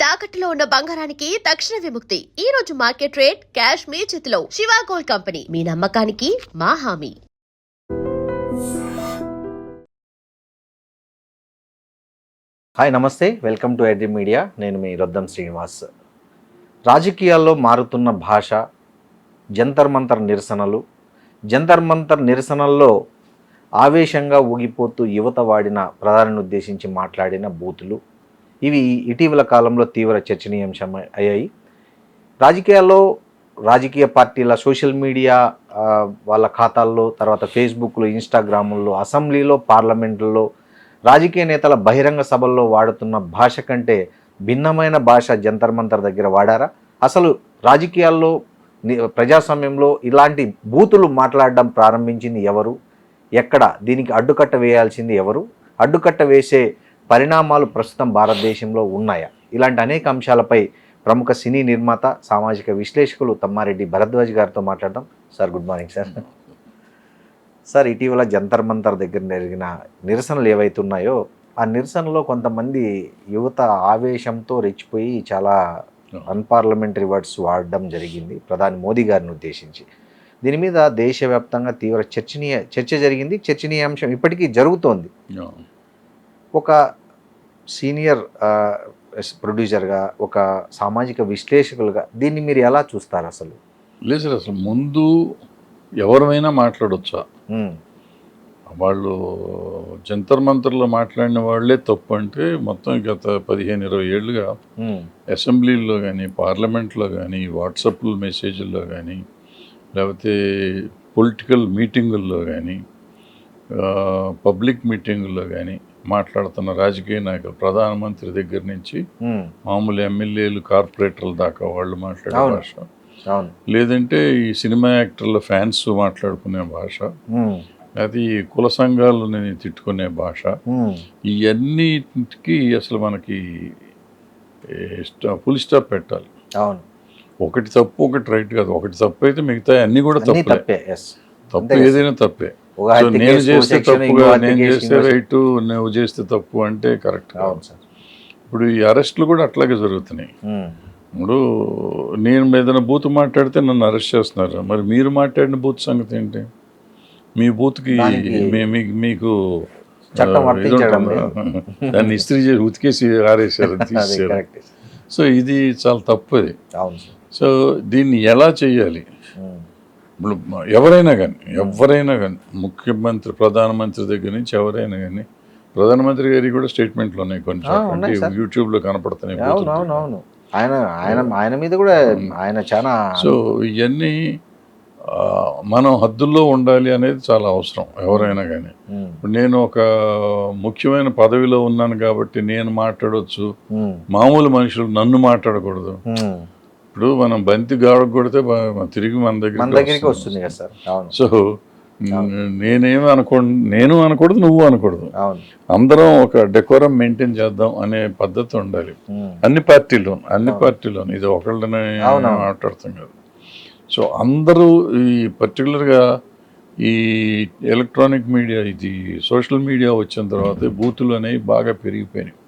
తాకట్టులో ఉన్న బంగారానికి తక్షణ విముక్తి. ఈ రోజు మార్కెట్ రేట్ క్యాష్ మీ చేతిలో. శివ గోల్డ్ కంపెనీ, మీ నమ్మకానికి మా హామీ. హాయ్, నమస్తే, వెల్కమ్ టు ఎడ్రీ మీడియా. నేను మీ రొద్దం శ్రీనివాస్. రాజకీయాల్లో మారుతున్న భాష, జంతర్ మంతర్ నిరసనలు, జంతర్ మంతర్ నిరసనల్లో ఆవేశంగా ఊగిపోతూ యువత వాడిన ప్రధానిని ఉద్దేశించి మాట్లాడిన బూతులు, ఇవి ఇటీవల కాలంలో తీవ్ర చర్చనీయాంశం అయ్యాయి. రాజకీయాల్లో రాజకీయ పార్టీల సోషల్ మీడియా వాళ్ళ ఖాతాల్లో, తర్వాత ఫేస్బుక్లో, ఇన్స్టాగ్రాముల్లో, అసెంబ్లీలో, పార్లమెంట్లో, రాజకీయ నేతల బహిరంగ సభల్లో వాడుతున్న భాష కంటే భిన్నమైన భాష జంతర్ మంతర్ దగ్గర వాడారా? అసలు రాజకీయాల్లో, ప్రజాస్వామ్యంలో ఇలాంటి బూతులు మాట్లాడడం ప్రారంభించింది ఎవరు? ఎక్కడ? దీనికి అడ్డుకట్ట వేయాల్సింది ఎవరు? అడ్డుకట్ట వేసే పరిణామాలు ప్రస్తుతం భారతదేశంలో ఉన్నాయా? ఇలాంటి అనేక అంశాలపై ప్రముఖ సినీ నిర్మాత, సామాజిక విశ్లేషకులు తమ్మారెడ్డి భరద్వాజ్ గారితో మాట్లాడడం. Sir, good morning sir. Sir, ఇటీవల జంతర్ మంతర్ దగ్గర జరిగిన నిరసనలు ఏవైతున్నాయో ఆ నిరసనలో కొంతమంది యువత ఆవేశంతో రెచ్చిపోయి చాలా అన్పార్లమెంటరీ వర్డ్స్ వాడడం జరిగింది ప్రధాని మోదీ గారిని ఉద్దేశించి. దీని మీద దేశవ్యాప్తంగా తీవ్ర చర్చ జరిగింది. చర్చనీయాంశం ఇప్పటికీ జరుగుతోంది. ఒక సీనియర్ ప్రొడ్యూసర్గా, ఒక సామాజిక విశ్లేషకులుగా దీన్ని మీరు ఎలా చూస్తారు? అసలు లేదు సార్, అసలు ముందు ఎవరైనా మాట్లాడొచ్చా? వాళ్ళు జంతర్ మంతర్లో మాట్లాడిన వాళ్ళే తప్పు అంటే మొత్తం గత 15-20 ఏళ్ళుగా అసెంబ్లీల్లో కానీ, పార్లమెంట్లో కానీ, వాట్సాప్ మెసేజ్ల్లో కానీ, లేకపోతే పొలిటికల్ మీటింగుల్లో కానీ, పబ్లిక్ మీటింగుల్లో కానీ మాట్లాడుతున్న రాజకీయ నాయకులు, ప్రధానమంత్రి దగ్గర నుంచి మామూలు ఎమ్మెల్యేలు, కార్పొరేటర్ల దాకా వాళ్ళు మాట్లాడే భాష, లేదంటే ఈ సినిమా యాక్టర్ల ఫ్యాన్స్ మాట్లాడుకునే భాష, అది కుల సంఘాలని తిట్టుకునే భాష, ఇవన్నిటికి అసలు మనకి ఫుల్ స్టాప్ పెట్టాలి. ఒకటి తప్పు, ఒకటి రైట్ కాదు. ఒకటి తప్పు అయితే మిగతా అన్నీ కూడా తప్పే. తప్పు ఏదైనా తప్పే. సో నేను చేస్తే తప్పుగా, నేను చేస్తే రైటు, నువ్వు చేస్తే తప్పు అంటే కరెక్ట్ కాదు. ఇప్పుడు ఈ అరెస్టులు కూడా అట్లాగే జరుగుతున్నాయి. ఇప్పుడు నేను ఏదైనా బూత్ మాట్లాడితే నన్ను అరెస్ట్ చేస్తున్నారు. మరి మీరు మాట్లాడిన బూత్ సంగతి ఏంటి? మీ బూత్కి మీకు దాన్ని ఇస్త్రీ చేసి ఉతికేసి ఆరేసారు, తీసేసారు. సో ఇది చాలా తప్పది. సో దీన్ని ఎలా చేయాలి? ఇప్పుడు ఎవరైనా కానీ ముఖ్యమంత్రి, ప్రధానమంత్రి దగ్గర నుంచి ఎవరైనా కానీ, ప్రధానమంత్రి గారికి కూడా స్టేట్మెంట్లు ఉన్నాయి కొన్ని, యూట్యూబ్లో కనపడుతున్నాయి. ఆయన మీద కూడా ఆయన చాలా. సో ఇవన్నీ మనం హద్దుల్లో ఉండాలి అనేది చాలా అవసరం ఎవరైనా కానీ. నేను ఒక ముఖ్యమైన పదవిలో ఉన్నాను కాబట్టి నేను మాట్లాడవచ్చు, మామూలు మనుషులు నన్ను మాట్లాడకూడదు. ఇప్పుడు మనం బంతి గాడ కొడితే తిరిగి మన దగ్గరికి వస్తుంది కదా సార్. సో నేను అనకూడదు, నువ్వు అనకూడదు. అందరం ఒక డెకోరం మెయింటైన్ చేద్దాం అనే పద్ధతి ఉండాలి అన్ని పార్టీలో. ఇది ఒకళ్ళనే మాట్లాడుతాం కదా. సో అందరూ ఈ పర్టికులర్గా ఈ ఎలక్ట్రానిక్ మీడియా, ఇది సోషల్ మీడియా వచ్చిన తర్వాత బూతులు అనేవి బాగా పెరిగిపోయినాయి.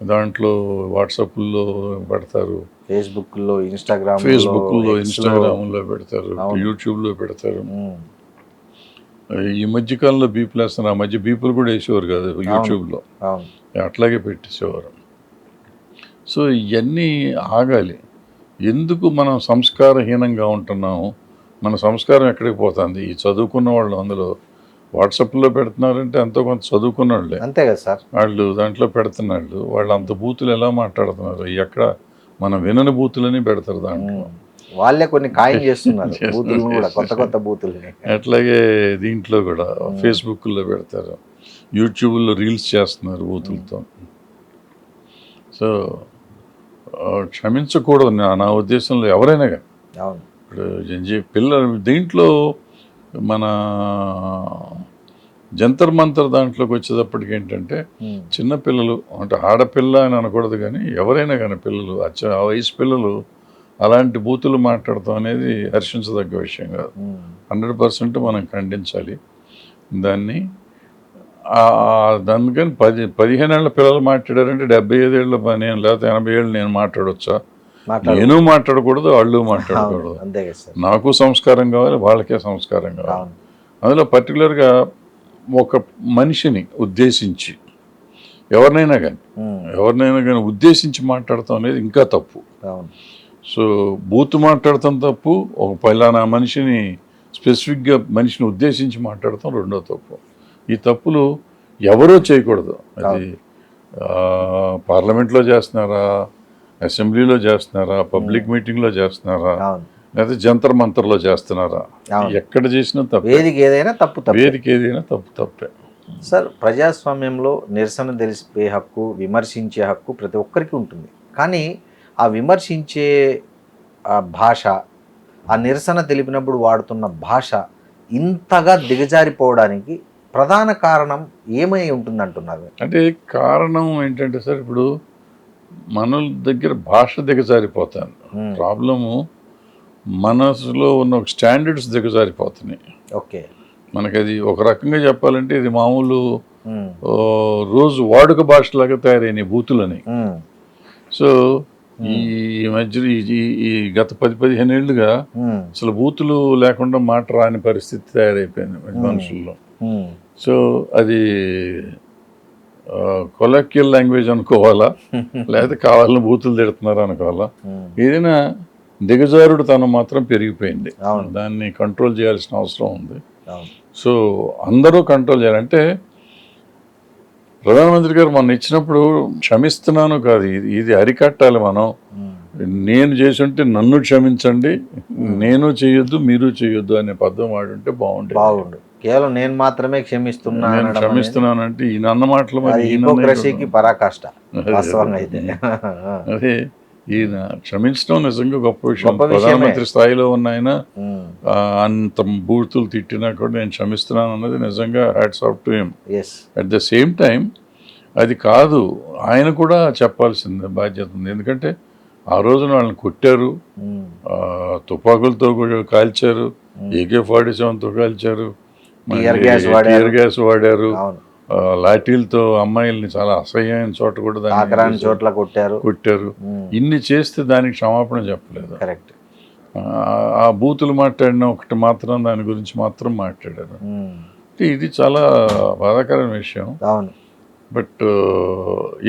దాంట్లో వాట్సాప్లో పెడతారు, ఫేస్బుక్లో, ఇన్స్టాగ్రామ్లో పెడతారు, యూట్యూబ్లో పెడతారు. ఈ మధ్యకాలంలో బీపులు వేస్తున్నారు. ఆ మధ్య బీపులు కూడా వేసేవారు కాదు యూట్యూబ్లో, అట్లాగే పెట్టేసేవారు. సో ఇవన్నీ ఆగాలి. ఎందుకు మనం సంస్కారహీనంగా ఉంటున్నాము? మన సంస్కారం ఎక్కడికి పోతుంది? ఈ చదువుకున్న వాళ్ళు అందులో వాట్సాప్లో పెడుతున్నారంటే ఎంతో కొంత చదువుకున్న వాళ్ళే, అంతే కదా సార్. వాళ్ళు దాంట్లో పెడుతున్నాళ్ళు. వాళ్ళు అంత బూతులు ఎలా మాట్లాడుతున్నారు? ఎక్కడ మనం వినని బూతులని పెడతారు దాంట్లో. వాళ్ళే కొన్ని ఖాయం చేస్తున్నారు కొత్త బూతులు. అట్లాగే దీంట్లో కూడా ఫేస్బుక్లో పెడతారు, యూట్యూబ్లో రీల్స్ చేస్తున్నారు బూతులతో. సో క్షమించకూడదు నా ఉద్దేశంలో ఎవరైనా కానీ. ఇప్పుడు పిల్లలు దీంట్లో మన జంతర్ మంతర్ దాంట్లోకి వచ్చేటప్పటికి ఏంటంటే, చిన్నపిల్లలు అంటే ఆడపిల్ల అని అనకూడదు కానీ ఎవరైనా కానీ పిల్లలు, ఆ వయసు పిల్లలు అలాంటి బూతులు మాట్లాడటం అనేది హర్షించదగ్గ విషయం కాదు. 100% మనం ఖండించాలి దాన్ని. అందుకని 15 ఏళ్ళ పిల్లలు మాట్లాడారంటే 75 ఏళ్ళ నేను లేకపోతే 80 ఏళ్ళు నేను మాట్లాడవచ్చా? నేను మాట్లాడకూడదు, వాళ్ళు మాట్లాడకూడదు. అంతే కదా సార్. నాకు సంస్కారం కావాలి, వాళ్ళకే సంస్కారం కావాలి. అందులో పర్టికులర్గా ఒక మనిషిని ఉద్దేశించి ఎవరినైనా కానీ ఉద్దేశించి మాట్లాడటం అనేది ఇంకా తప్పు. సో బూత్ మాట్లాడటం తప్పు, ఒక పలానా మనిషిని స్పెసిఫిక్గా మనిషిని ఉద్దేశించి మాట్లాడటం రెండో తప్పు. ఈ తప్పులు ఎవరో చేయకూడదు. అది పార్లమెంట్లో చేస్తున్నారా, అసెంబ్లీలో చేస్తున్నారా, పబ్లిక్ మీటింగ్లో చేస్తున్నారా, లేకపోతే జంతర్ మంతర్లో చేస్తున్నారా, ఎక్కడ చేసినా తప్పు. వేదిక ఏదైనా తప్పే. సార్, ప్రజాస్వామ్యంలో నిరసన తెలిపే హక్కు, విమర్శించే హక్కు ప్రతి ఒక్కరికి ఉంటుంది. కానీ ఆ విమర్శించే భాష, ఆ నిరసన తెలిపినప్పుడు వాడుతున్న భాష ఇంతగా దిగజారిపోవడానికి ప్రధాన కారణం ఏమై ఉంటుంది అంటున్నారు? అంటే కారణం ఏంటంటే సార్, ఇప్పుడు మన దగ్గర భాష దిగజారిపోతాను. ప్రాబ్లము మనసులో ఉన్న ఒక స్టాండర్డ్స్ దిగజారిపోతున్నాయి. ఓకే. మనకి అది ఒక రకంగా చెప్పాలంటే ఇది మామూలు రోజు వాడుక భాషలాగా తయారైనాయి బూతులని. సో ఈ మధ్యలో ఈ గత 10-15 ఏళ్ళుగా అసలు బూతులు లేకుండా మాట రాని పరిస్థితి తయారైపోయింది మనుషుల్లో. సో అది కొలక్యువల్ లాంగ్వేజ్ అనుకోవాలా, లేకపోతే కావాలని బూతులు తిడుతున్నారు అనుకోవాలా, ఏదైనా దిగజారుడు తనం మాత్రం పెరిగిపోయింది. దాన్ని కంట్రోల్ చేయాల్సిన అవసరం ఉంది. సో అందరూ కంట్రోల్ చేయాలంటే ప్రధానమంత్రి గారు మొన్న ఇచ్చినప్పుడు క్షమిస్తున్నాను కాదు, ఇది అరికట్టాలి. మనం నేను చేసి ఉంటే నన్ను క్షమించండి, నేను చేయొద్దు మీరు చేయొద్దు అనే పద్ధతి వాడుంటే బాగుండు. కేవలం నేను మాత్రమే క్షమిస్తున్నానంటే ఈయన అన్న మాటలు పరాకాష్ట. అదే ఈయన క్షమించడం నిజంగా గొప్ప విషయం. ప్రధానమంత్రి స్థాయిలో ఉన్న ఆయన అంత బూతులు తిట్టినా కూడా నేను క్షమిస్తున్నాను అన్నది నిజంగా hats off to him. At the same time అది కాదు, ఆయన కూడా చెప్పాల్సిందే బాధ్యత ఉంది. ఎందుకంటే ఆ రోజున వాళ్ళని కొట్టారు, తుపాకులతో కూడా కాల్చారు, AK-47తో కాల్చారు, టియర్ గ్యాస్ వాడారు, లాఠీలతో అమ్మాయిల్ని చాలా అసహ్యమైన చోట కూడా చోట్ల కొట్టారు. ఇన్ని చేస్తే దానికి క్షమాపణ చెప్పలేదు. కరెక్ట్. ఆ బూతులు మాట్లాడిన ఒకటి మాత్రం దాని గురించి మాత్రం మాట్లాడారు. ఇది చాలా బాధాకరమైన విషయం. బట్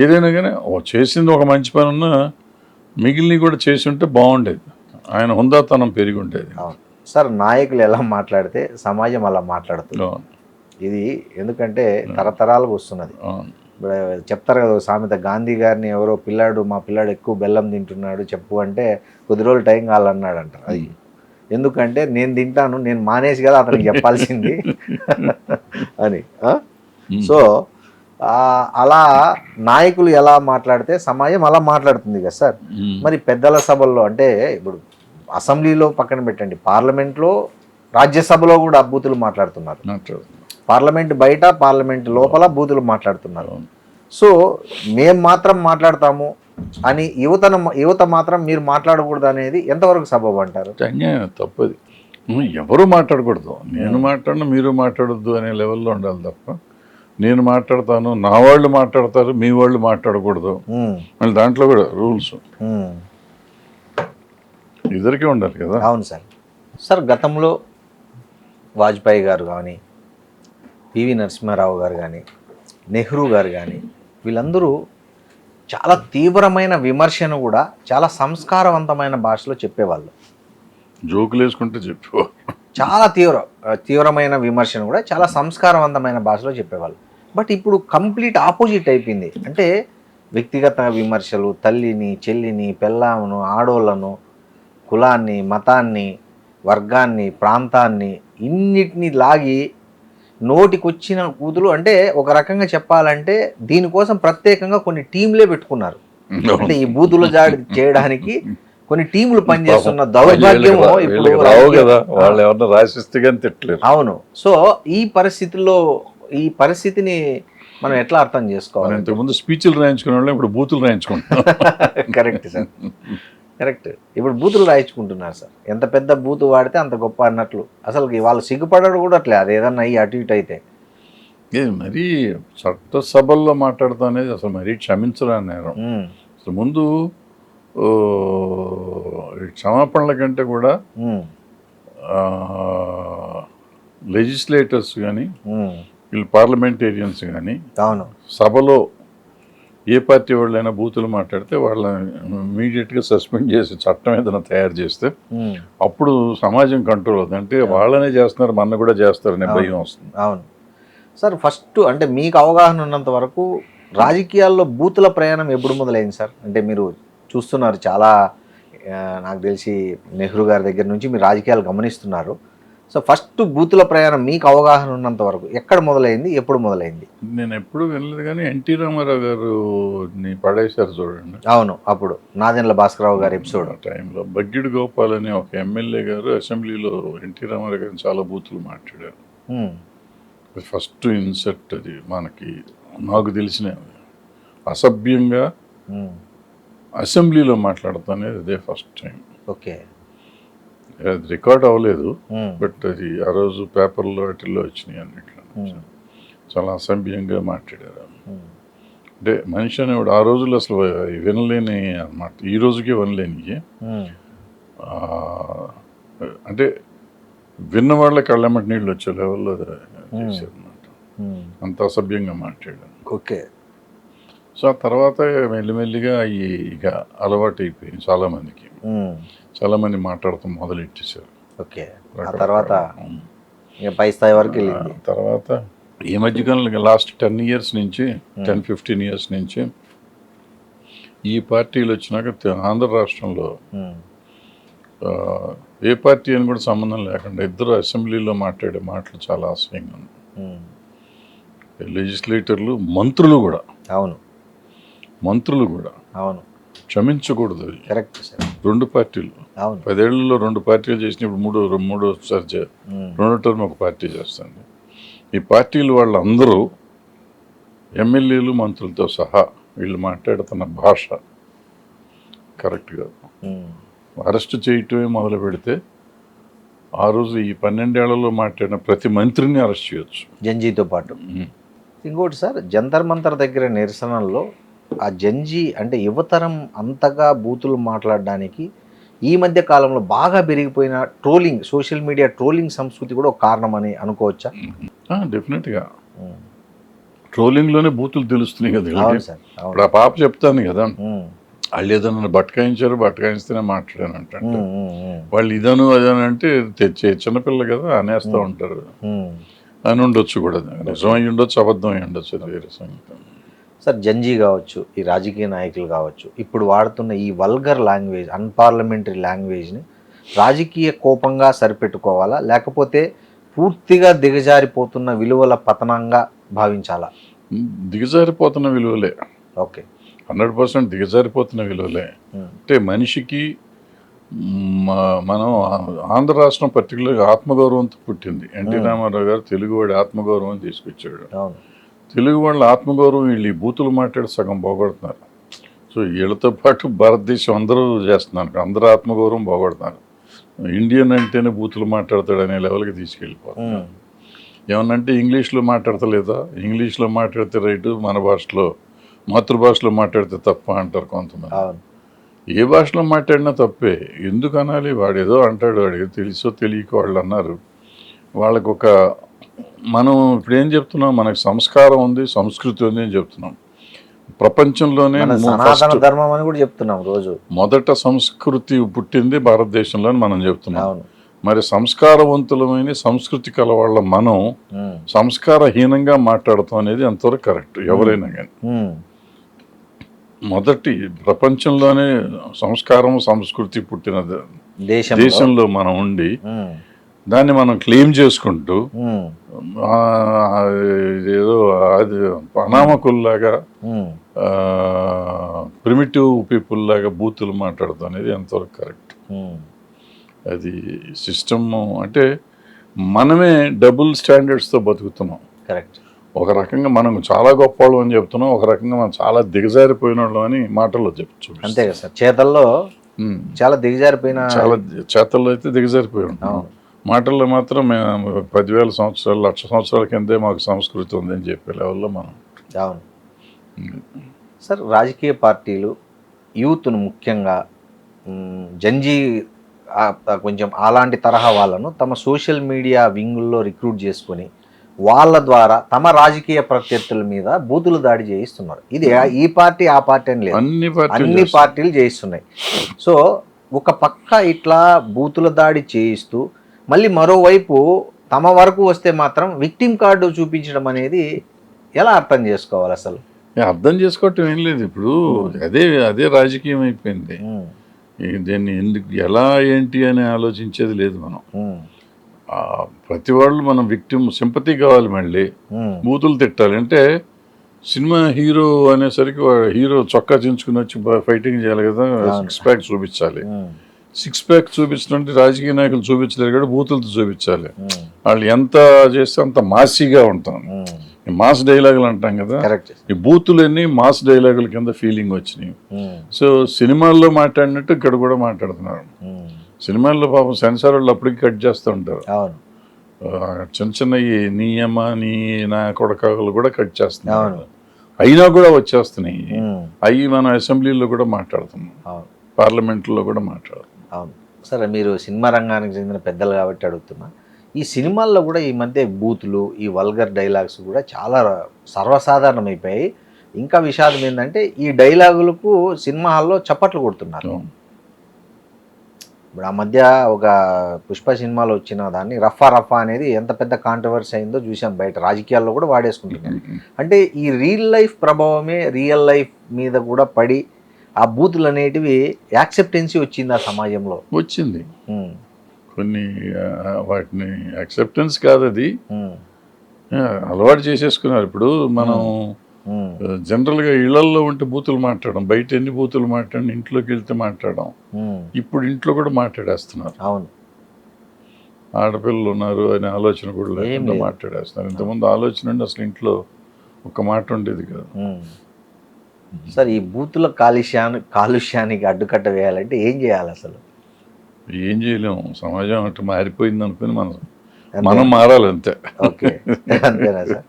ఏదైనా కానీ చేసింది ఒక మంచి పని ఉన్నా మిగిలినవి కూడా చేసి ఉంటే బాగుండేది, ఆయన హుందాతనం పెరిగి ఉండేది. సార్, నాయకులు ఎలా మాట్లాడితే సమాజం అలా మాట్లాడుతుంది. ఇది ఎందుకంటే తరతరాలకు వస్తున్నది. చెప్తారు కదా సామెత, గాంధీ గారిని ఎవరో మా పిల్లాడు ఎక్కువ బెల్లం తింటున్నాడు చెప్పు అంటే కొద్ది రోజులు టైం కావాలన్నాడు అంటారు. అది ఎందుకంటే నేను తింటాను, నేను మానేసి కదా అతనికి చెప్పాల్సింది అని. సో అలా నాయకులు ఎలా మాట్లాడితే సమాజం అలా మాట్లాడుతుంది కదా సార్. మరి పెద్దల సభల్లో అంటే ఇప్పుడు అసెంబ్లీలో పక్కన పెట్టండి, పార్లమెంట్లో, రాజ్యసభలో కూడా బూతులు మాట్లాడుతున్నారు. పార్లమెంట్ బయట, పార్లమెంట్ లోపల బూతులు మాట్లాడుతున్నారు. సో మేము మాత్రం మాట్లాడతాము అని యువత మాత్రం మీరు మాట్లాడకూడదు అనేది ఎంతవరకు సబబు అంటారు? తప్పది. ఎవరు మాట్లాడకూడదు, నేను మాట్లాడినా మీరు మాట్లాడొద్దు అనే లెవెల్లో ఉండాలి తప్ప నేను మాట్లాడతాను, నా వాళ్ళు మాట్లాడతారు, మీ వాళ్ళు మాట్లాడకూడదు మళ్ళీ దాంట్లో కూడా రూల్స్ ఇద్దరికీ ఉండాలి కదా. అవును సార్. సార్, గతంలో వాజ్పేయి గారు కానీ, పివి నరసింహారావు గారు కానీ, నెహ్రూ గారు కానీ, వీళ్ళందరూ చాలా తీవ్రమైన విమర్శను కూడా చాలా సంస్కారవంతమైన భాషలో చెప్పేవాళ్ళు. జోకులు వేసుకుంటే చెప్పేవాళ్ళు. చాలా తీవ్రమైన విమర్శను కూడా చాలా సంస్కారవంతమైన భాషలో చెప్పేవాళ్ళు. బట్ ఇప్పుడు కంప్లీట్ ఆపోజిట్ అయిపోయింది. అంటే వ్యక్తిగత విమర్శలు, తల్లిని, చెల్లిని, పెళ్ళామును, ఆడోళ్ళను, కులాన్ని, మతాన్ని, వర్గాన్ని, ప్రాంతాన్ని ఇన్నిటిని లాగి నోటికొచ్చిన కూతులు. అంటే ఒక రకంగా చెప్పాలంటే దీనికోసం ప్రత్యేకంగా కొన్ని టీంలే పెట్టుకున్నారు. అంటే ఈ బూతులు జాడి చేయడానికి కొన్ని టీములు పనిచేస్తున్న దౌర్భాగ్యం ఇప్పుడు. అవును. సో ఈ పరిస్థితుల్లో ఈ పరిస్థితిని మనం ఎట్లా అర్థం చేసుకోవాలి? ఇంతకుముందు స్పీచ్లు రాయించుకునే వాళ్ళు ఇప్పుడు బూతులు రాయించుకుంటున్నాం. Correct sir, correct. ఇప్పుడు బూతులు రాయించుకుంటున్నారు సార్. ఎంత పెద్ద బూతు వాడితే అంత గొప్ప అన్నట్లు. అసలు వాళ్ళు సిగ్గుపడడు కూడా అట్లే, అది ఏదన్నా అయ్యి అటు ఇటు అయితే. మరీ చట్టసభల్లో మాట్లాడతాం అనేది అసలు మరీ క్షమించరాని నేరం. అసలు ముందు క్షమాపణల కంటే కూడా లెజిస్లేటర్స్ కానీ వీళ్ళు పార్లమెంటేరియన్స్ కానీ సభలో ఏ పార్టీ వాళ్ళైనా బూతులు మాట్లాడితే వాళ్ళని ఇమీడియట్గా సస్పెండ్ చేసి చట్టం ఏదైనా తయారు చేస్తే అప్పుడు సమాజం కంట్రోల్ అవుతుంది. అంటే వాళ్ళనే చేస్తున్నారు, మన కూడా చేస్తారనే భయం వస్తుంది. అవును సార్. ఫస్ట్ అంటే మీకు అవగాహన ఉన్నంత వరకు రాజకీయాల్లో బూతుల ప్రయాణం ఎప్పుడు మొదలైంది సార్? అంటే మీరు చూస్తున్నారు చాలా, నాకు తెలిసి నెహ్రూ గారి దగ్గర నుంచి మీరు రాజకీయాలు గమనిస్తున్నారు. సో ఫస్ట్ బూతుల ప్రయాణం మీకు అవగాహన ఉన్నంత వరకు ఎక్కడ మొదలైంది, ఎప్పుడు మొదలైంది? నేను ఎప్పుడు వినలేదు కానీ ఎన్టీ రామారావు గారు పడేశారు చూడండి. అవును, అప్పుడు నాదెండ్ల భాస్కరరావు గారి ఎపిసోడ్ టైంలో బగ్గిడి గోపాల్ అని ఒక ఎమ్మెల్యే గారు అసెంబ్లీలో ఎన్టీ రామారావు గారిని చాలా బూతులు మాట్లాడారు. ఫస్ట్ ఇన్సెట్ అది మనకి, నాకు తెలిసిన అసభ్యంగా అసెంబ్లీలో మాట్లాడతానేది అదే ఫస్ట్ టైం. ఓకే, అది రికార్డ్ అవ్వలేదు, బట్ అది ఆ రోజు పేపర్లో వాటిల్లో వచ్చినాయి అన్నిట్లో. చాలా అసభ్యంగా మాట్లాడారు. అంటే మనిషి అనేవాడు ఆ రోజుల్లో అసలు వినలేని అన్నమాట, ఈ రోజుకే వినలేని. అంటే విన్న వాళ్ళ కళ్ళెమ్మటి నీళ్ళు వచ్చే లెవెల్లో చేశారు అన్నమాట. అంత అసభ్యంగా మాట్లాడాను. ఓకే. సో ఆ తర్వాత మెల్లిమెల్లిగా ఇక అలవాటు అయిపోయింది చాలామందికి. చాలామంది మాట్లాడటం మొదలెట్టేశారు. ఓకే, తర్వాత పై స్థాయి వరకు వెళ్ళింది. తర్వాత ఈ మధ్యకాలంలో లాస్ట్ 10 years నుంచి 10-15 years నుంచి ఈ పార్టీలు వచ్చినాక ఆంధ్ర రాష్ట్రంలో ఏ పార్టీ అని కూడా సంబంధం లేకుండా ఇద్దరు అసెంబ్లీలో మాట్లాడే మాటలు చాలా అసహ్యంగా ఉన్నాయి. లెజిస్లేటర్లు, మంత్రులు కూడా. అవును, మంత్రులు కూడా. అవును, క్షమించకూడదు అది. Correct sir. 2 పార్టీలు 10 ఏళ్లలో 2 పార్టీలు చేసినప్పుడు మూడోసారి 2వ టర్మ్ ఒక పార్టీ చేస్తుంది. ఈ పార్టీలు వాళ్ళందరూ ఎమ్మెల్యేలు, మంత్రులతో సహా వీళ్ళు మాట్లాడుతున్న భాష కరెక్ట్ కాదు. అరెస్ట్ చేయటమే మొదలు పెడితే ఆ రోజు ఈ 12 ఏళ్లలో మాట్లాడిన ప్రతి మంత్రిని అరెస్ట్ చేయొచ్చు జంజీతో పాటు. ఇంకోటి సార్, జంతర్ మంతర్ దగ్గర నిరసనల్లో ఆ జంజీ అంటే యువతరం అంతగా బూతులు మాట్లాడడానికి ఈ మధ్య కాలంలో బాగా పెరిగిపోయిన ట్రోలింగ్, సోషల్ మీడియా ట్రోలింగ్ సంస్కృతి కూడా ఒక కారణం అని అనుకోవచ్చా? డెఫినెట్గా ట్రోలింగ్లోనే బూతులు తెలుస్తున్నాయి కదా. ఇప్పుడు ఆ పాప చెప్తాను కదా, వాళ్ళు ఏదో నన్ను బట్టకాయిస్తేనే మాట్లాడాను అంటే వాళ్ళు ఇదను అదని అంటే చిన్నపిల్ల కదా అనేస్తూ ఉంటారు అని ఉండొచ్చు కూడా. నిజం అయి ఉండొచ్చు, అబద్ధం అయి ఉండొచ్చు, అది వేరే సంగతి. సార్, జంజీ కావచ్చు, ఈ రాజకీయ నాయకులు కావచ్చు, ఇప్పుడు వాడుతున్న ఈ వల్గర్ లాంగ్వేజ్, అన్పార్లమెంటరీ లాంగ్వేజ్ని రాజకీయ కోపంగా సరిపెట్టుకోవాలా, లేకపోతే పూర్తిగా దిగజారిపోతున్న విలువల పతనంగా భావించాలా? దిగజారిపోతున్న విలువలే. ఓకే, 100% దిగజారిపోతున్న విలువలే. అంటే మనిషికి మనం ఆంధ్ర రాష్ట్రం పర్టికులర్గా ఆత్మగౌరవంతో పుట్టింది. ఎన్టీ రామారావు గారు తెలుగువాడి ఆత్మగౌరవం తీసుకొచ్చాడు. తెలుగు వాళ్ళ ఆత్మగౌరవం వీళ్ళు ఈ బూతులు మాట్లాడి సగం పోగొడుతున్నారు. సో వీళ్ళతో పాటు భారతదేశం అందరూ చేస్తున్నారు, అందరూ ఆత్మగౌరవం పోగొడుతున్నారు. ఇండియన్ అంటేనే బూతులు మాట్లాడతాడు అనే లెవెల్కి తీసుకెళ్ళిపోతున్నారు. ఏమన్నంటే ఇంగ్లీష్లో మాట్లాడతలేదా, ఇంగ్లీష్లో మాట్లాడితే రైటు, మన భాషలో మాతృభాషలో మాట్లాడితే తప్ప అంటారు కొంతమంది. ఏ భాషలో మాట్లాడినా తప్పే, ఎందుకు అనాలి? వాడు ఏదో అంటాడు, వాడికి తెలుసో తెలియక వాళ్ళు అన్నారు. వాళ్ళకు ఒక మనం ఇప్పుడు ఏం చెప్తున్నాం, మనకు సంస్కారం ఉంది, సంస్కృతి ఉంది అని చెప్తున్నాం. ప్రపంచంలోనే సనాతన ధర్మం అని కూడా చెప్తున్నాం రోజు. మొదట సంస్కృతి పుట్టింది భారతదేశంలో అని మనం చెప్తున్నాం. మరి సంస్కారవంతులమైన సంస్కృతి కలవాళ్ళ మనం సంస్కారహీనంగా మాట్లాడతాం అనేది ఎంతవరకు కరెక్ట్? ఎవరైనా కానీ మొదటి ప్రపంచంలోనే సంస్కారం, సంస్కృతి పుట్టిన దేశంలో మనం ఉండి దాన్ని మనం క్లెయిమ్ చేసుకుంటూ ఏదో అది అనామకుల్లాగా, ప్రిమిటివ్ పీపుల్ లాగా బూతులు మాట్లాడతాం అనేది ఎంతవరకు కరెక్ట్? అది సిస్టమ్. అంటే మనమే డబుల్ స్టాండర్డ్స్తో బతుకుతున్నాం. కరెక్ట్. ఒక రకంగా మనం చాలా గొప్పవాళ్ళం అని చెప్తున్నాం, ఒక రకంగా మనం చాలా దిగజారిపోయిన వాళ్ళం అని మాటల్లో చెప్పచ్చు. అంతే కదా సార్, చేతల్లో చాలా దిగజారిపోయిన, చాలా చేతల్లో అయితే దిగజారిపోయి ఉంటాం. మాటల్లో మాత్రం మేము 10,000 సంవత్సరాలు 1,00,000 సంవత్సరాల కిందే మాకు సంస్కృతి ఉందని చెప్పే లెవెల్లో మనం. అవును సార్. రాజకీయ పార్టీలు యూత్ను ముఖ్యంగా జంజీ కొంచెం అలాంటి తరహా వాళ్ళను తమ సోషల్ మీడియా వింగుల్లో రిక్రూట్ చేసుకొని వాళ్ళ ద్వారా తమ రాజకీయ ప్రత్యర్థుల మీద బూతులు దాడి చేయిస్తున్నారు. ఇది ఈ పార్టీ ఆ పార్టీ అని లేదు, అన్ని పార్టీలు చేయిస్తున్నాయి. సో ఒక పక్క ఇట్లా బూతుల దాడి చేయిస్తూ మళ్ళీ మరోవైపు తమ వరకు వస్తే మాత్రం విక్టిమ్ కార్డు చూపించడం అనేది ఎలా అర్థం చేసుకోవాలి అసలు? అర్థం చేసుకోవటం ఏం లేదు. ఇప్పుడు అదే రాజకీయం అయిపోయింది. దీన్ని ఎందుకు ఎలా ఏంటి అని ఆలోచించేది లేదు మనం. ప్రతి వాళ్ళు మనం విక్టిమ్ సింపతి కావాలి, మళ్ళీ బూతులు తిట్టాలి. అంటే సినిమా హీరో అనేసరికి హీరో చొక్కా చించుకుని వచ్చి ఫైటింగ్ చేయాలి కదా, 6 ప్యాక్ చూపించాలి. 6 ప్యాక్ చూపించినట్టు రాజకీయ నాయకులు చూపించలేరు కదా, బూతులతో చూపించాలి. వాళ్ళు ఎంత చేస్తే అంత మాసీగా ఉంటాం. మాస్ డైలాగులు అంటాం కదా, ఈ బూతులన్నీ మాస్ డైలాగుల కింద ఫీలింగ్ వచ్చినాయి. సో సినిమాల్లో మాట్లాడినట్టు ఇక్కడ కూడా మాట్లాడుతున్నారు. సినిమాల్లో పాపం సెన్సార్ వాళ్ళు అప్పటికి కట్ చేస్తూ ఉంటారు. చిన్న చిన్న నీ అమ్మ నీ నా కొడకాలు కూడా కట్ చేస్తున్నారు. అయినా కూడా వచ్చేస్తున్నాయి. అవి మనం అసెంబ్లీలో కూడా మాట్లాడుతున్నాం, పార్లమెంట్లో కూడా మాట్లాడుతున్నాం. అవును. సరే, మీరు సినిమా రంగానికి చెందిన పెద్దలు కాబట్టి అడుగుతున్నా, ఈ సినిమాల్లో కూడా ఈ మధ్య బూతులు, ఈ వల్గర్ డైలాగ్స్ కూడా చాలా సర్వసాధారణమైపోయాయి. ఇంకా విషాదం ఏంటంటే ఈ డైలాగులకు సినిమా హాల్లో చప్పట్లు కొడుతున్నారు. ఇప్పుడు ఆ మధ్య ఒక పుష్ప సినిమాలో వచ్చిన దాన్ని రఫా రఫా అనేది ఎంత పెద్ద కాంట్రవర్సీ అయిందో చూసాం. బయట రాజకీయాల్లో కూడా వాడేసుకుంటున్నారు. అంటే ఈ రియల్ లైఫ్ ప్రభావమే రియల్ లైఫ్ మీద కూడా పడి ఆ బూతులు అనేటివి యాక్సెప్టెన్సీ వచ్చింది ఆ సమాజంలో. వచ్చింది కొన్ని వాటిని యాక్సెప్టెన్స్ కాదు, అది అలవాటు చేసేసుకున్నారు. ఇప్పుడు మనం జనరల్గా ఇళ్లల్లో ఉంటే బూతులు మాట్లాడడం, బయట ఎన్ని బూతులు మాట్లాడి ఇంట్లోకి వెళ్తే మాట్లాడడం. ఇప్పుడు ఇంట్లో కూడా మాట్లాడేస్తున్నారు. అవును, ఆడపిల్లలు ఉన్నారు అనే ఆలోచన కూడా లేకుండా మాట్లాడేస్తున్నారు. ఇంతకుముందు ఆలోచన ఉండి అసలు ఇంట్లో ఒక మాట ఉండేది కాదు. సార్, ఈ బూతుల కాలుష్యానికి అడ్డుకట్ట వేయాలంటే ఏం చేయాలి అసలు? ఏం చేయలేము, సమాజం అటు మారిపోయింది అనుకుని మనం మారాలి అంతే. ఓకే, అంతేనా సార్?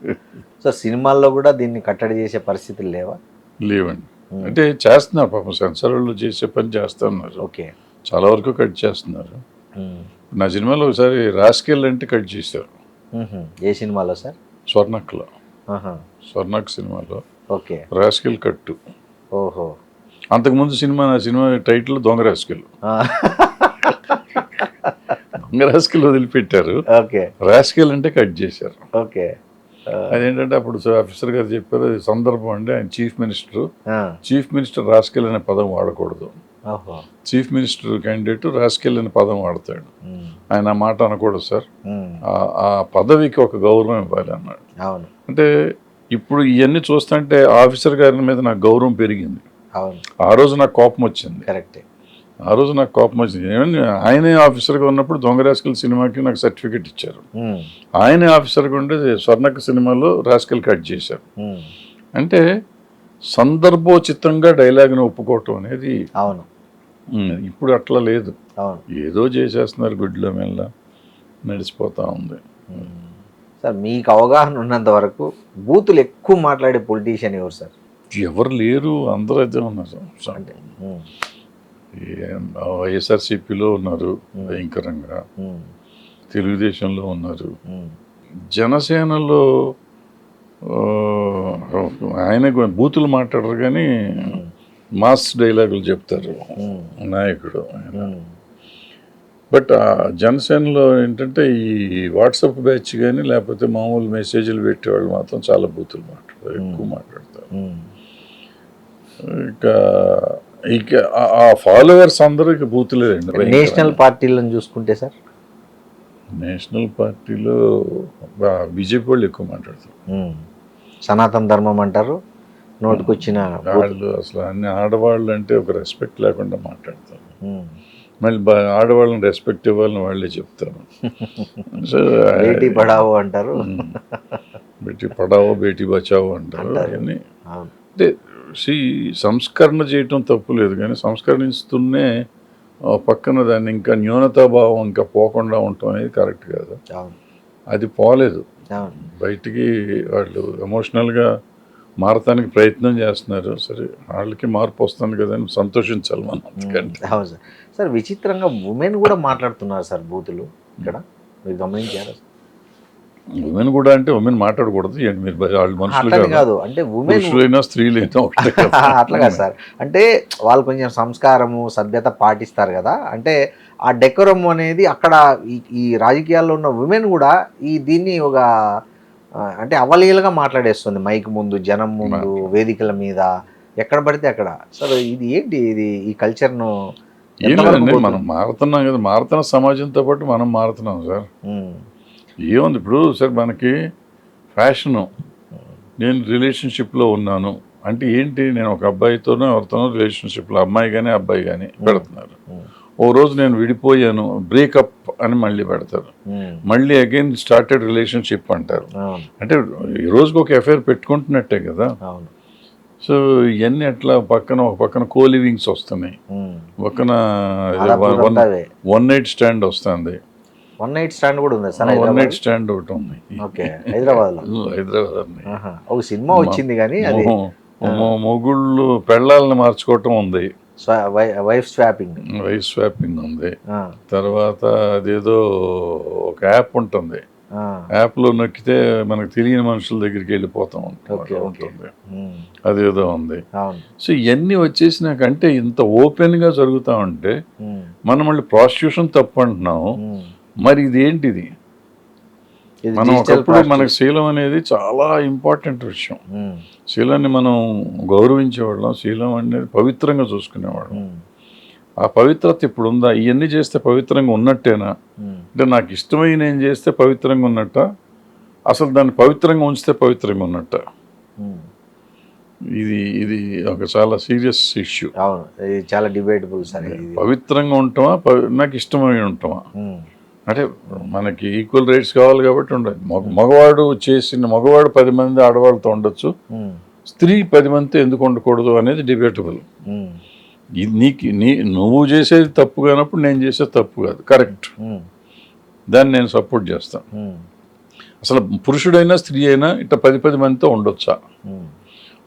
సో సినిమాల్లో కూడా దీన్ని కట్టడి చేసే పరిస్థితులు లేవండి. అంటే చేస్తున్నారు పాపం, సెన్సార్ వాళ్ళు చేసే పని చేస్తున్నారు. ఓకే, చాలా వరకు కట్ చేస్తున్నారు. నా సినిమాలో ఒకసారి రాస్కెల్ అంటే కట్ చేశారు. ఏ సినిమాలో సార్? స్వర్ణక్లో, స్వర్ణక్ సినిమాలో. ఓకే, రాస్కెల్ కట్టు. ఓహో, అంతకుముందు నా సినిమా టైటిల్ దొంగ రాస్కెల్. దొంగ రాస్కెల్ వదిలిపెట్టారు, రాస్కెల్ అంటే కట్ చేశారు. ఓకే, అదేంటంటే అప్పుడు ఆఫీసర్ గారు చెప్పారు, సందర్భం అండి, ఆయన చీఫ్ మినిస్టర్ రాస్కెల్ అనే పదం వాడకూడదు. చీఫ్ మినిస్టర్ క్యాండిడేట్ రాస్కెల్ అనే పదం వాడతాడు, ఆయన ఆ మాట అనకూడదు సార్, ఆ పదవికి ఒక గౌరవం ఇవ్వాలి అన్నాడు. అంటే ఇప్పుడు ఇవన్నీ చూస్తుంటే ఆఫీసర్ గారి మీద నాకు గౌరవం పెరిగింది. ఆ రోజు నాకు కోపం వచ్చింది. కరెక్టే, ఆ రోజు నాకు కోపం వచ్చింది. ఏమన్నా ఆయనే ఆఫీసర్గా ఉన్నప్పుడు దొంగ రాస్కెల్ సినిమాకి నాకు సర్టిఫికెట్ ఇచ్చారు. ఆయనే ఆఫీసర్గా ఉండే స్వర్ణక్ సినిమాలో రాస్కెల్ కట్ చేశారు. అంటే సందర్భోచితంగా డైలాగ్ని ఒప్పుకోవటం అనేది. అవును, ఇప్పుడు అట్లా లేదు. ఏదో చేసేస్తున్నారు, గుడ్లో మెల్ల నడిచిపోతూ ఉంది. సార్, మీకు అవగాహన ఉన్నంత వరకు బూతులు ఎక్కువ మాట్లాడే పొలిటీషియన్ ఎవరు సార్? ఎవరు లేరు, అందరూ అయితే ఉన్నారు. అంటే వైఎస్ఆర్సీపీలో ఉన్నారు భయంకరంగా, తెలుగుదేశంలో ఉన్నారు, జనసేనలో ఆయన బూతులు మాట్లాడరు కానీ మాస్ డైలాగులు చెప్తారు నాయకుడు. బట్ జనసేనలో ఏంటంటే ఈ వాట్సాప్ బ్యాచ్ కానీ లేకపోతే మామూలు మెసేజ్లు పెట్టేవాళ్ళు మాత్రం చాలా బూతులు మాట్లాడతారు, ఎక్కువ మాట్లాడతారు. ఇక ఆ ఫాలోవర్స్ అందరూ ఇక బూతులేదండి. నేషనల్ పార్టీలను చూసుకుంటే సార్, నేషనల్ పార్టీలో బీజేపీ వాళ్ళు ఎక్కువ మాట్లాడతారు. సనాతన ధర్మం అంటారు, నోటికొచ్చిన వాళ్ళు అసలు అన్ని ఆడవాళ్ళు అంటే ఒక రెస్పెక్ట్ లేకుండా మాట్లాడతారు. మళ్ళీ ఆడవాళ్ళని రెస్పెక్ట్ ఇవ్వాలని వాళ్ళే చెప్తారు. సో బేటీ పడావో అంటారు, బేటీ పడావో బేటీ బచావో అంటారు. అవన్నీ అంటే సంస్కరణ చేయటం తప్పు లేదు, కానీ సంస్కరణిస్తూనే పక్కన దాన్ని ఇంకా న్యూనతాభావం ఇంకా పోకుండా ఉండటం అనేది కరెక్ట్ కాదు. అది పోలేదు, బయటికి వాళ్ళు ఎమోషనల్గా మారటానికి ప్రయత్నం చేస్తున్నారు. సరే, వాళ్ళకి మార్పు వస్తుంది కదా అని సంతోషించాలి మనం. అవును సార్. సార్ విచిత్రంగా ఉమెన్ కూడా మాట్లాడుతున్నారు సార్ బూతులు ఇక్కడ, మీరు గమనించారా? ఉమెన్ కూడా అంటే ఉమెన్ మాట్లాడకూడదు ఏంటి మీరు? వాళ్ళు మనుషులు కాదు అంటే పురుషులైనా స్త్రీలైనా ఒకటే అట్లా కాదు సార్. అంటే వాళ్ళు కొంచెం సంస్కారము సభ్యత పాటిస్తారు కదా, అంటే ఆ డెకోరం అనేది అక్కడ ఈ రాజకీయాల్లో ఉన్న ఉమెన్ కూడా దీన్ని ఒక అంటే అవలీలగా మాట్లాడేస్తుంది మైక్ ముందు, జనం ముందు, వేదికల మీద, ఎక్కడ పడితే అక్కడ. సార్ ఇది ఏంటి, ఇది ఈ కల్చర్ను మనం మారుతున్నాం కదా, మారుతున్న సమాజంతో పాటు మనం మారుతున్నాం సార్. ఏముంది ఇప్పుడు సార్, మనకి ఫ్యాషను, నేను రిలేషన్షిప్లో ఉన్నాను అంటే ఏంటి, నేను ఒక అబ్బాయితోనో ఎవరితోనో రిలేషన్షిప్లో, అమ్మాయి కానీ అబ్బాయి కానీ పెడుతున్నారు. ఓ రోజు నేను విడిపోయాను, బ్రేకప్ అని మళ్ళీ పెడతారు, మళ్ళీ అగైన్ స్టార్టెడ్ రిలేషన్షిప్ అంటారు. అంటే ఈ రోజుకి ఒక అఫైర్ పెట్టుకుంటున్నట్టే కదా. సో ఇవన్నీ అట్లా ఒక పక్కన కోలివింగ్స్ వస్తున్నాయి, పక్కన వన్ నైట్ స్టాండ్ వస్తుంది. వన్ నైట్ స్టాండ్ కూడా ఉంది సార్. వన్ నైట్ స్టాండ్ ఒకటి ఉంది హైదరాబాద్. ఒక సినిమా వచ్చింది కానీ మొగుళ్ళు పెళ్ళాలని మార్చుకోవటం ఉంది, వైఫ్ స్వాపింగ్ ఉంది. తర్వాత అదేదో ఒక యాప్ ఉంటుంది, యాప్లో నొక్కితే మనకు తెలియని మనుషుల దగ్గరికి వెళ్ళిపోతాం ఉంటుంది, అదేదో ఉంది. సో ఇవన్నీ వచ్చేసినాకంటే ఇంత ఓపెన్గా జరుగుతూ ఉంటే మనం మళ్ళీ ప్రాస్టిట్యూషన్ తప్పు అంటున్నాము. మరి ఇదేంటిది? మనం ఒకప్పుడు మనకు శీలం అనేది చాలా ఇంపార్టెంట్ విషయం. శీలాన్ని మనం గౌరవించేవాళ్ళం, శీలం అనేది పవిత్రంగా చూసుకునేవాళ్ళం. ఆ పవిత్రత ఇప్పుడు ఉందా? ఇవన్నీ చేస్తే పవిత్రంగా ఉన్నట్టేనా? అంటే నాకు ఇష్టమై నేను చేస్తే పవిత్రంగా ఉన్నట్ట, అసలు దాన్ని పవిత్రంగా ఉంచితే పవిత్రంగా ఉన్నట్ట? ఇది ఒక చాలా సీరియస్ ఇష్యూ. చాలా డిబేటబుల్ సార్. పవిత్రంగా ఉంటామా, నాకు ఇష్టమై ఉంటామా? అంటే మనకి ఈక్వల్ రైట్స్ కావాలి కాబట్టి ఉండదు. మగవాడు 10 మంది ఆడవాళ్ళతో ఉండొచ్చు, స్త్రీ 10 మందితో ఎందుకు ఉండకూడదు అనేది డిబేటబుల్. నువ్వు చేసేది తప్పు కానప్పుడు నేను చేసేది తప్పు కాదు, కరెక్ట్, దాన్ని నేను సపోర్ట్ చేస్తాను. అసలు పురుషుడైనా స్త్రీ అయినా ఇట్లా 10 మందితో ఉండొచ్చా?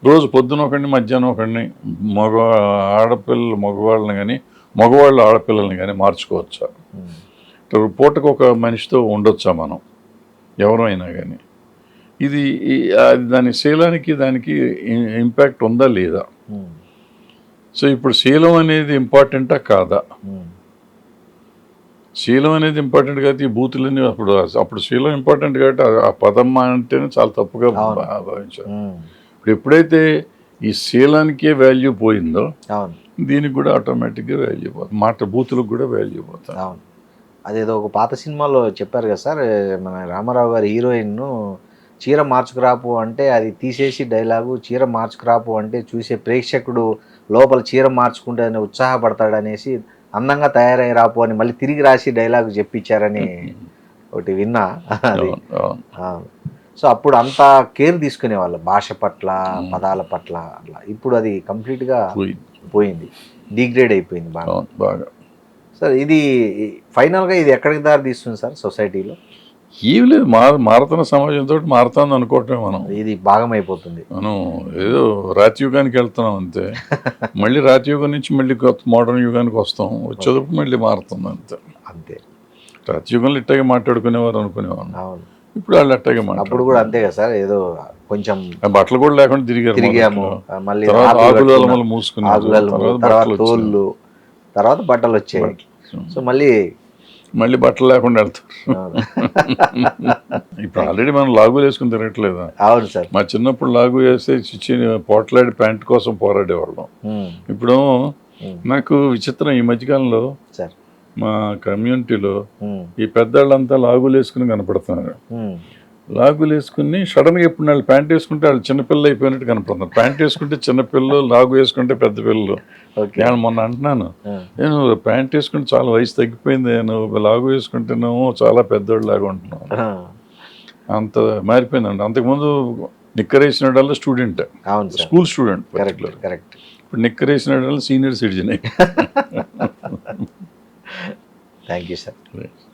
రోజు పొద్దున ఒకడిని, మధ్యాహ్నం ఒకడిని, మగవాళ్ళని కానీ మగవాళ్ళు ఆడపిల్లల్ని కానీ మార్చుకోవచ్చా? పూటకు ఒక మనిషితో ఉండొచ్చా మనం ఎవరైనా కానీ? ఇది దాని శీలానికి దానికి ఇంపాక్ట్ ఉందా లేదా? సో ఇప్పుడు శీలం అనేది ఇంపార్టెంటా కాదా? శీలం అనేది ఇంపార్టెంట్ కాబట్టి ఈ బూతులన్నీ అప్పుడు శీలం ఇంపార్టెంట్ కాబట్టి ఆ పదం అంటేనే చాలా తప్పుగా భావించారు. ఇప్పుడు ఎప్పుడైతే ఈ శీలానికే వాల్యూ పోయిందో దీనికి కూడా ఆటోమేటిక్గా వాల్యూ పోతుంది, బూతులకు కూడా వాల్యూ పోతుంది. అదేదో ఒక పాత సినిమాలో చెప్పారు కదా సార్, మన రామారావు గారి హీరోయిన్ను చీర మార్చుకురాపు అంటే అది తీసేసి డైలాగు, చీర మార్చుకురాపు అంటే చూసే ప్రేక్షకుడు లోపల చీర మార్చుకుంటే ఉత్సాహపడతాడనేసి అందంగా తయారై రాపు అని మళ్ళీ తిరిగి రాసి డైలాగు చెప్పించారని ఒకటి విన్నా. అది సో అప్పుడు అంత కేర్ తీసుకునేవాళ్ళు భాష పట్ల, పదాల పట్ల. అట్లా ఇప్పుడు అది కంప్లీట్గా పోయింది, డిగ్రేడ్ అయిపోయింది బాగా. సార్ ఇది ఫైనల్గా ఇది ఎక్కడికి దారి తీస్తుంది సార్ సొసైటీలో? ఏం లేదు, మారుతున్న సమాజంతో మారుతుంది అనుకోవటమే. మనం ఇది భాగం అయిపోతుంది, మనం ఏదో రాతియుగానికి వెళ్తున్నాం అంతే. మళ్ళీ రాతియుగం నుంచి మళ్ళీ మోడర్న్ యుగానికి వస్తాం, వచ్చేటప్పుడు మళ్ళీ మారుతుంది అంతే. రాతియుగంలో ఇట్టాగే మాట్లాడుకునేవారు అనుకునేవారు, ఇప్పుడు వాళ్ళు అట్టాగే అప్పుడు కూడా అంతే కదా సార్. ఏదో కొంచెం బట్టలు కూడా లేకుండా తిరిగాము, మళ్ళీ ఆకులు మూసుకున్నారు, తర్వాత తోళ్ళు, తర్వాత బట్టలు వచ్చాయి. సో మళ్ళీ బట్టలు లేకుండా వెళ్తారు. ఇప్పుడు ఆల్రెడీ మనం లాగులు వేసుకుని తిరగట్లేదా? అవును సార్. మా చిన్నప్పుడు లాగు వేస్తే చిచ్చి పోట్లాడి ప్యాంట్ కోసం పోరాడేవాళ్ళం. ఇప్పుడు నాకు విచిత్రం, ఈ మధ్యకాలంలో మా కమ్యూనిటీలో ఈ పెద్దవాళ్ళంతా లాగులు వేసుకుని కనపడుతున్నారు. లాగులు వేసుకుని సడన్గా ఎప్పుడు వాళ్ళు ప్యాంట్ వేసుకుంటే వాళ్ళు చిన్నపిల్లలు అయిపోయినట్టు కనపడుతున్నారు. ప్యాంట్ వేసుకుంటే చిన్నపిల్లలు, లాగు వేసుకుంటే పెద్ద పిల్లలు. నేను మొన్న అంటున్నాను, నేను ప్యాంట్ వేసుకుంటే చాలా వయసు తగ్గిపోయింది, నువ్వు లాగు వేసుకుంటేనేమో చాలా పెద్దోళ్ళు లాగా ఉంటున్నావు. అంత మారిపోయిందండి. అంతకుముందు నిక్కర్ వేసినోడల్లా స్టూడెంట్, స్కూల్ స్టూడెంట్, కరెక్ట్. ఇప్పుడు నిక్కర్ వేసినోడల్లా senior citizen. Thank you sir. Right.